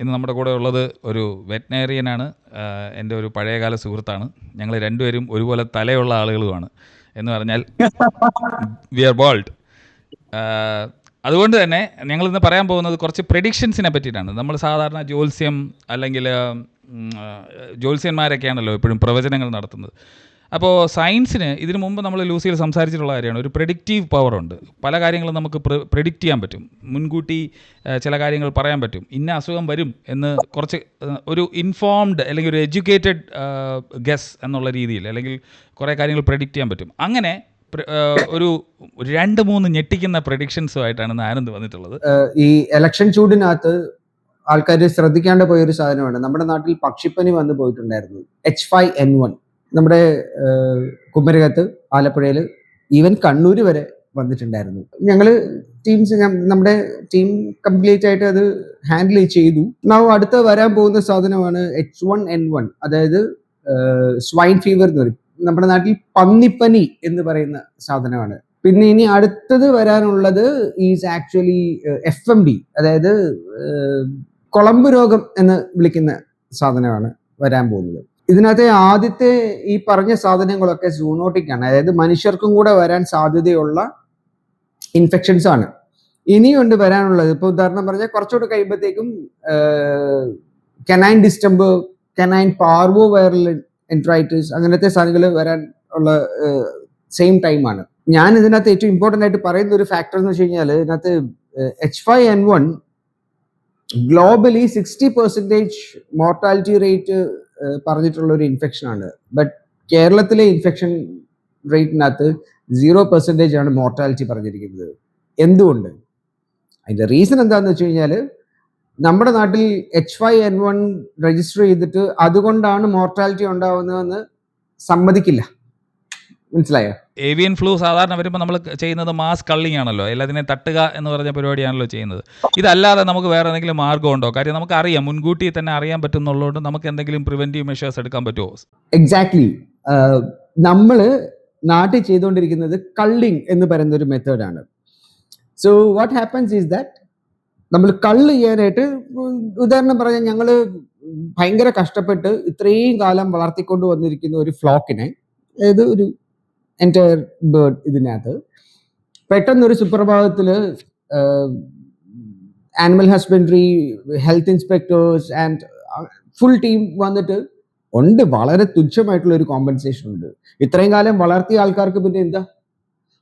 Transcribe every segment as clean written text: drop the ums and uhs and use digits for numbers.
ഇന്ന് നമ്മുടെ കൂടെ ഉള്ളത് ഒരു വെറ്റിനേറിയനാണ്. എൻ്റെ ഒരു പഴയകാല സുഹൃത്താണ്. ഞങ്ങൾ രണ്ടുപേരും ഒരുപോലെ തലയുള്ള ആളുകളുമാണ്. എന്ന് പറഞ്ഞാൽ വി ആർ ബോൾഡ്. അതുകൊണ്ട് തന്നെ ഞങ്ങളിന്ന് പറയാൻ പോകുന്നത് കുറച്ച് പ്രെഡിക്ഷൻസിനെ പറ്റിയിട്ടാണ്. നമ്മൾ സാധാരണ ജ്യോത്സ്യം അല്ലെങ്കിൽ ജ്യോത്സ്യന്മാരൊക്കെയാണല്ലോ എപ്പോഴും പ്രവചനങ്ങൾ നടത്തുന്നത്. അപ്പോൾ സയൻസിന് ഇതിനു മുമ്പ് നമ്മൾ ലൂസിയിൽ സംസാരിച്ചിട്ടുള്ള കാര്യമാണ്, ഒരു പ്രെഡിക്റ്റീവ് പവറുണ്ട്. പല കാര്യങ്ങളും നമുക്ക് പ്രെഡിക്റ്റ് ചെയ്യാൻ പറ്റും, മുൻകൂട്ടി ചില കാര്യങ്ങൾ പറയാൻ പറ്റും. ഇന്ന അസുഖം വരും എന്ന് കുറച്ച് ഒരു ഇൻഫോംഡ് അല്ലെങ്കിൽ ഒരു എഡ്യൂക്കേറ്റഡ് ഗസ് എന്നുള്ള രീതിയിൽ അല്ലെങ്കിൽ കുറേ കാര്യങ്ങൾ പ്രെഡിക്റ്റ് ചെയ്യാൻ പറ്റും. അങ്ങനെ ഒരു 2-3 ഞെട്ടിക്കുന്ന പ്രഡിക്ഷൻസുമായിട്ടാണ് ആനന്ദ് വന്നിട്ടുള്ളത്. ഈ ഇലക്ഷൻ ചൂടിനകത്ത് ആൾക്കാർ ശ്രദ്ധിക്കാണ്ട് പോയൊരു സാധനമാണ്. നമ്മുടെ നാട്ടിൽ പക്ഷിപ്പനി വന്നു പോയിട്ടുണ്ടായിരുന്നു, H5N1. നമ്മുടെ കുമരകത്ത്, ആലപ്പുഴയിൽ, ഈവൻ കണ്ണൂർ വരെ വന്നിട്ടുണ്ടായിരുന്നു. ഞങ്ങള് നമ്മുടെ ടീം കംപ്ലീറ്റ് ആയിട്ട് അത് ഹാൻഡിൽ ചെയ്തു. അടുത്ത വരാൻ പോകുന്ന സാധനമാണ് H1N1, അതായത് സ്വൈൻ ഫീവർ എന്ന് പറയും. നമ്മുടെ നാട്ടിൽ പന്നിപ്പനി എന്ന് പറയുന്ന സാധനമാണ്. പിന്നെ ഇനി അടുത്തത് വരാനുള്ളത് ഈസ് ആക്ച്വലി FMD, അതായത് കുളമ്പ് രോഗം എന്ന് വിളിക്കുന്ന സാധനമാണ് വരാൻ പോകുന്നത്. ഇതിനകത്തെ ആദ്യത്തെ ഈ പറഞ്ഞ സാധനങ്ങളൊക്കെ സൂണോട്ടിക് ആണ്, അതായത് മനുഷ്യർക്കും കൂടെ വരാൻ സാധ്യതയുള്ള ഇൻഫെക്ഷൻസ് ആണ്. ഇനിയുണ്ട് വരാനുള്ളത്. ഇപ്പൊ ഉദാഹരണം പറഞ്ഞാൽ കുറച്ചുകൂടെ കഴിയുമ്പോഴത്തേക്കും canine distemper, canine parvo viral enteritis, അങ്ങനത്തെ സാധനങ്ങൾ വരാൻ ഉള്ള സെയിം ടൈമാണ്. ഞാൻ ഇതിനകത്ത് ഏറ്റവും ഇമ്പോർട്ടൻ്റ് ആയിട്ട് പറയുന്ന ഒരു ഫാക്ടർ എന്ന് വെച്ച് കഴിഞ്ഞാൽ, ഇതിനകത്ത് H5N1 ഗ്ലോബലി 60% മോർട്ടാലിറ്റി റേറ്റ് പറഞ്ഞിട്ടുള്ള ഒരു ഇൻഫെക്ഷൻ ആണ്. ബട്ട് കേരളത്തിലെ ഇൻഫെക്ഷൻ റേറ്റിനകത്ത് 0% ആണ് മോർട്ടാലിറ്റി പറഞ്ഞിരിക്കുന്നത്. എന്തുകൊണ്ട്? അതിന്റെ റീസൺ എന്താണെന്ന് വെച്ച് കഴിഞ്ഞാൽ, നമ്മുടെ നാട്ടിൽ H5N1 രജിസ്റ്റർ ചെയ്തിട്ട് അതുകൊണ്ടാണ് മോർട്ടാലിറ്റി ഉണ്ടാവുന്നതെന്ന് സമ്മതിക്കില്ല. മനസ്സിലായോ? ഏവിയൻ ഫ്ലൂ സാധാരണ വരുമ്പോൾ നമ്മൾ ചെയ്യുന്നത് മാസ് കള്ളിങ് ആണല്ലോ, എല്ലാത്തിനെ തട്ടുക എന്ന് പറഞ്ഞ പരിപാടിയാണല്ലോ ചെയ്യുന്നത്. ഇതല്ലാതെ നമുക്ക് വേറെ എന്തെങ്കിലും മാർഗമുണ്ടോ? കാര്യം നമുക്ക് അറിയാം, മുൻകൂട്ടി തന്നെ അറിയാൻ പറ്റുന്നുള്ളതുകൊണ്ട് നമുക്ക് എന്തെങ്കിലും പ്രിവെന്റീവ് മെഷേഴ്സ് എടുക്കാൻ പറ്റുമോ? എക്സാക്ട്ലി. നമ്മൾ നാട്ടിൽ ചെയ്തുകൊണ്ടിരിക്കുന്നത് കള്ളിങ് എന്ന് പറയുന്ന ഒരു മെത്തേഡാണ്. So what happens is that, നമ്മൾ കള്ള് ചെയ്യാനായിട്ട്, ഉദാഹരണം പറഞ്ഞാൽ ഞങ്ങൾ ഭയങ്കര കഷ്ടപ്പെട്ട് ഇത്രയും കാലം വളർത്തിക്കൊണ്ട് വന്നിരിക്കുന്ന ഒരു ഫ്ലോക്കിനെ, അതായത് ഒരു എൻറ്റയർ ബേർഡ്, ഇതിനകത്ത് പെട്ടെന്നൊരു സുപ്രഭാതത്തിൽ animal husbandry, health inspectors and full team വന്നിട്ട് ഉണ്ട്. വളരെ തുച്ഛമായിട്ടുള്ള ഒരു കോമ്പൻസേഷൻ ഉണ്ട്. ഇത്രയും കാലം വളർത്തിയ ആൾക്കാർക്ക് പിന്നെ എന്താ?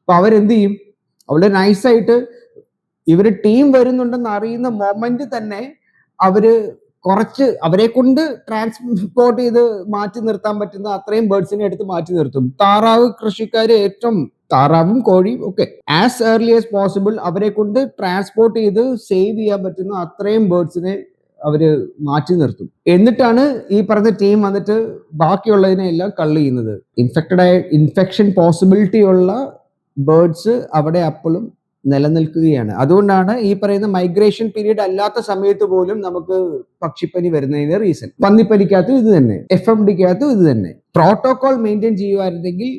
അപ്പൊ അവരെന്ത് ചെയ്യും? അവിടെ നൈസായിട്ട് ഇവര് ടീം വരുന്നുണ്ടെന്ന് അറിയുന്ന മൊമെന്റ് തന്നെ അവര് കുറച്ച് അവരെ കൊണ്ട് ട്രാൻസ്പോർട്ട് ചെയ്ത് മാറ്റി നിർത്താൻ പറ്റുന്ന അത്രയും ബേർഡ്സിനെ എടുത്ത് മാറ്റി നിർത്തും. താറാവ് കൃഷിക്കാര് ഏറ്റവും, താറാവും കോഴിയും ഒക്കെ ആസ് ഏർലി ആസ് പോസിബിൾ അവരെ കൊണ്ട് ട്രാൻസ്പോർട്ട് ചെയ്ത് സേവ് ചെയ്യാൻ പറ്റുന്ന അത്രയും ബേർഡ്സിനെ അവര് മാറ്റി നിർത്തും. എന്നിട്ടാണ് ഈ പറഞ്ഞ ടീം വന്നിട്ട് ബാക്കിയുള്ളതിനെ എല്ലാം കള്ള് ചെയ്യുന്നത്. ഇൻഫെക്ഷൻ പോസിബിലിറ്റി ഉള്ള ബേർഡ്സ് അവിടെ അപ്പോഴും നിലനിൽക്കുകയാണ്. അതുകൊണ്ടാണ് ഈ പറയുന്ന മൈഗ്രേഷൻ പീരീഡ് അല്ലാത്ത സമയത്ത് പോലും നമുക്ക് പക്ഷിപ്പനി വരുന്നതിന്റെ റീസൺ. പന്നിപ്പനിക്കകത്തും ഇത് തന്നെ, FMDക്കകത്തും ഇത് തന്നെ. പ്രോട്ടോകോൾ മെയിൻറ്റെയിൻ ചെയ്യുവായിരുന്നെങ്കിൽ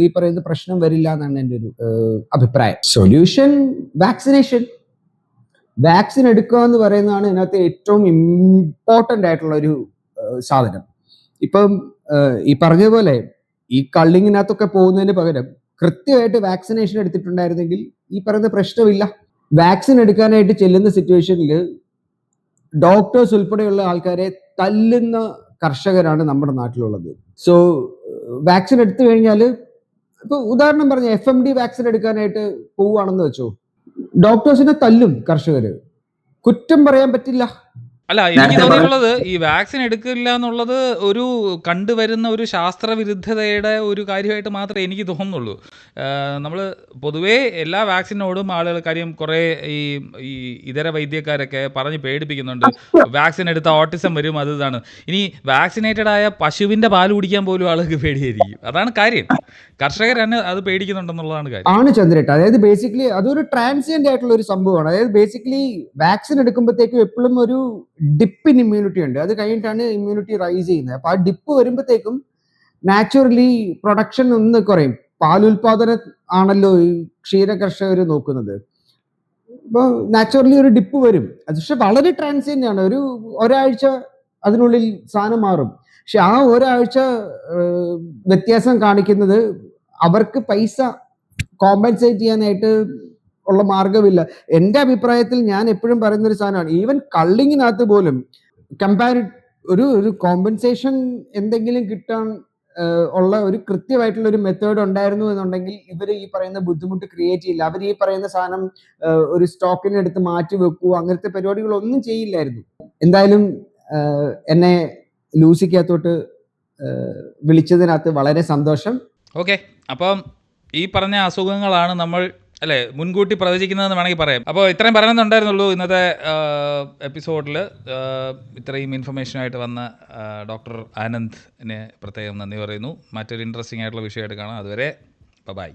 ഈ പറയുന്ന പ്രശ്നം വരില്ല എന്നാണ് എൻ്റെ ഒരു അഭിപ്രായം. Solution vaccination. വാക്സിൻ എടുക്കുക എന്ന് പറയുന്നതാണ് ഇതിനകത്ത് ഏറ്റവും ഇമ്പോർട്ടൻ്റ് ആയിട്ടുള്ള ഒരു സാധനം. ഇപ്പം ഈ പറഞ്ഞതുപോലെ ഈ കള്ളിങ്ങിനകത്തൊക്കെ പോകുന്നതിന് പകരം കൃത്യമായിട്ട് വാക്സിനേഷൻ എടുത്തിട്ടുണ്ടായിരുന്നെങ്കിൽ ഈ പറയുന്ന പ്രശ്നമില്ല. വാക്സിൻ എടുക്കാനായിട്ട് ചെല്ലുന്ന സിറ്റുവേഷനിൽ ഡോക്ടേഴ്സ് ഉൾപ്പെടെയുള്ള ആൾക്കാരെ തല്ലുന്ന കർഷകരാണ് നമ്മുടെ നാട്ടിലുള്ളത്. സോ വാക്സിൻ എടുത്തു കഴിഞ്ഞാൽ, ഇപ്പൊ ഉദാഹരണം പറഞ്ഞ FMD വാക്സിൻ എടുക്കാനായിട്ട് പോവുകയാണെന്ന് വെച്ചോ, ഡോക്ടേഴ്സിനെ തല്ലും കർഷകര്. കുറ്റം പറയാൻ പറ്റില്ല. അല്ല, എനിക്ക് തോന്നിയിട്ടുള്ളത് ഈ വാക്സിൻ എടുക്കില്ല എന്നുള്ളത് ഒരു കണ്ടുവരുന്ന ഒരു ശാസ്ത്രവിരുദ്ധതയുടെ ഒരു കാര്യമായിട്ട് മാത്രമേ എനിക്ക് തോന്നുന്നുള്ളൂ. നമ്മൾ പൊതുവേ എല്ലാ വാക്സിനോടും ആളുകൾ, കാര്യം കുറേ ഈ ഇതര വൈദ്യക്കാരൊക്കെ പറഞ്ഞ് പേടിപ്പിക്കുന്നുണ്ട്, വാക്സിൻ എടുത്ത ഓട്ടിസം വരും, അത് ഇതാണ്. ഇനി വാക്സിനേറ്റഡ് ആയ പശുവിൻ്റെ പാല് കുടിക്കാൻ പോലും ആൾക്ക് പേടിയായിരിക്കും. അതാണ് കാര്യം. കർഷകർ തന്നെ അത് പേടിക്കുന്നുണ്ടെന്നുള്ളതാണ് കാര്യം. ആണ് ചന്ദ്രേട്ട. അതായത് ബേസിക്കലി അതൊരു ട്രാൻസിയന്റ് ആയിട്ടുള്ള ഒരു സംഭവമാണ്. അതായത് ബേസിക്കലി വാക്സിൻ എടുക്കുമ്പോഴത്തേക്കും എപ്പോഴും ഒരു ഡിപ്പ് ഇൻ ഇമ്മ്യൂണിറ്റി ഉണ്ട്. അത് കഴിഞ്ഞിട്ടാണ് ഇമ്മ്യൂണിറ്റി റൈസ് ചെയ്യുന്നത്. അപ്പൊ ആ ഡിപ്പ് വരുമ്പോഴത്തേക്കും നാച്ചുറലി പ്രൊഡക്ഷൻ ഒന്ന് കുറയും. പാലുൽപാദനം ആണല്ലോ ഈ ക്ഷീര കർഷകർ നോക്കുന്നത്. അപ്പോൾ നാച്ചുറലി ഒരു ഡിപ്പ് വരും. അത് പക്ഷെ വളരെ ട്രാൻസിയന്റ് ആണ്. ഒരാഴ്ച അതിനുള്ളിൽ സാധനം മാറും. പക്ഷെ ആ ഒരാഴ്ച വ്യത്യാസം കാണിക്കുന്നത് അവർക്ക് പൈസ കോമ്പൻസേറ്റ് ചെയ്യാനായിട്ട് ഉള്ള മാർഗമില്ല. എൻ്റെ അഭിപ്രായത്തിൽ ഞാൻ എപ്പോഴും പറയുന്ന ഒരു സാധനമാണ്, ഈവൻ കള്ളിങ്ങിനകത്ത് പോലും ഒരു കോമ്പൻസേഷൻ എന്തെങ്കിലും കിട്ടാൻ ഉള്ള ഒരു കൃത്യമായിട്ടുള്ള ഒരു മെത്തേഡ് ഉണ്ടായിരുന്നു എന്നുണ്ടെങ്കിൽ ഇവർ ഈ പറയുന്ന ബുദ്ധിമുട്ട് ക്രിയേറ്റ് ചെയ്യില്ല. അവർ ഈ പറയുന്ന സാധനം ഒരു സ്റ്റോക്കിന് എടുത്ത് മാറ്റി വെക്കുക, അങ്ങനത്തെ പരിപാടികളൊന്നും ചെയ്യില്ലായിരുന്നു. എന്തായാലും എന്നെ ലൂസിക്കകത്തോട്ട് വിളിച്ചതിനകത്ത് വളരെ സന്തോഷം. ഓക്കെ, അപ്പം ഈ പറഞ്ഞ അസുഖങ്ങളാണ് നമ്മൾ അല്ലേ മുൻകൂട്ടി പ്രവചിക്കുന്നതെന്ന് വേണമെങ്കിൽ പറയാം. അപ്പോൾ ഇത്രയും പറയണമെന്നുണ്ടായിരുന്നുള്ളൂ ഇന്നത്തെ എപ്പിസോഡിൽ. ഇത്രയും ഇൻഫർമേഷനായിട്ട് വന്ന ഡോക്ടർ ആനന്ദിനെ പ്രത്യേകം നന്ദി പറയുന്നു. മറ്റൊരു ഇൻട്രസ്റ്റിംഗ് ആയിട്ടുള്ള വിഷയമായിട്ട് കാണാം. അതുവരെ ബൈ.